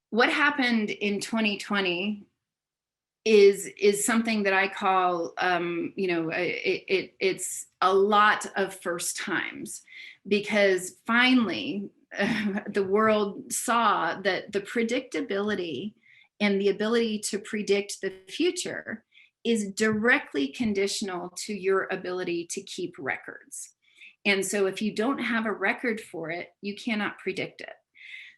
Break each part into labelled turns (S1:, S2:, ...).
S1: what happened in 2020 is something that I call, it's a lot of first times, because finally the world saw that the predictability and the ability to predict the future is directly conditional to your ability to keep records. And so if you don't have a record for it, you cannot predict it.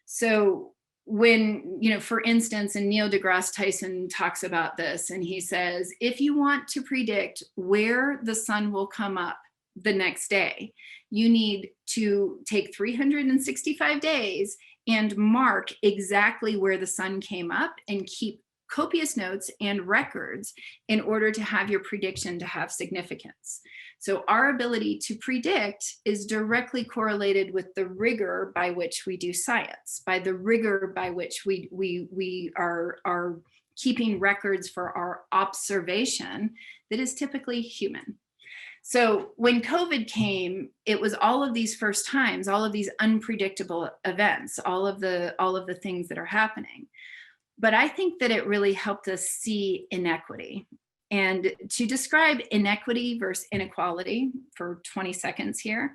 S1: So when, for instance, and Neil deGrasse Tyson talks about this, and he says, if you want to predict where the sun will come up the next day, you need to take 365 days and mark exactly where the sun came up and keep copious notes and records in order to have your prediction to have significance. So our ability to predict is directly correlated with the rigor by which we do science, by the rigor by which we are keeping records for our observation that is typically human. So when COVID came, it was all of these first times, all of these unpredictable events, all of the things that are happening. But I think that it really helped us see inequity. And to describe inequity versus inequality for 20 seconds here,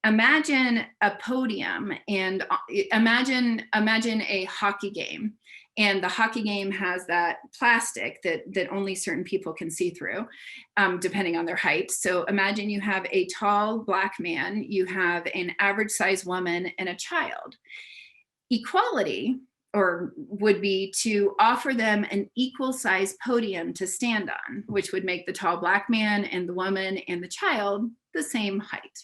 S1: imagine a podium and imagine a hockey game. And the hockey game has that plastic that only certain people can see through, depending on their height. So imagine you have a tall Black man, you have an average sized woman, and a child. Equality would be to offer them an equal size podium to stand on, which would make the tall Black man and the woman and the child the same height.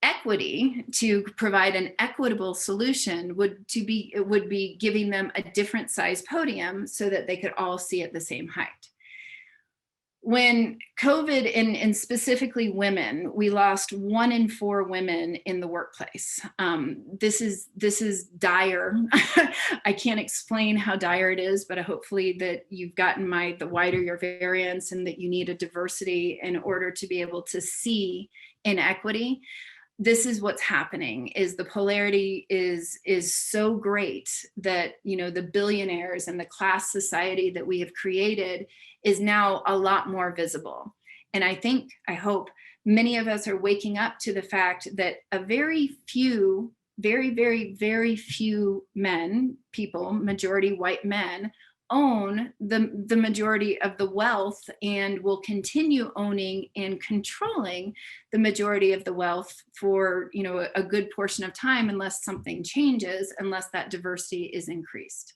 S1: Equity, to provide an equitable solution, would be giving them a different size podium so that they could all see at the same height. When COVID, and specifically women, we lost 1 in 4 women in the workplace. This is dire. I can't explain how dire it is, but hopefully that you've gotten the wider your variance, and that you need a diversity in order to be able to see inequity. This is what's happening, is the polarity is so great that, the billionaires and the class society that we have created is now a lot more visible. And I hope many of us are waking up to the fact that a very few, very, very, very few people, majority white men, own the majority of the wealth, and will continue owning and controlling the majority of the wealth for a good portion of time, unless something changes, unless that diversity is increased.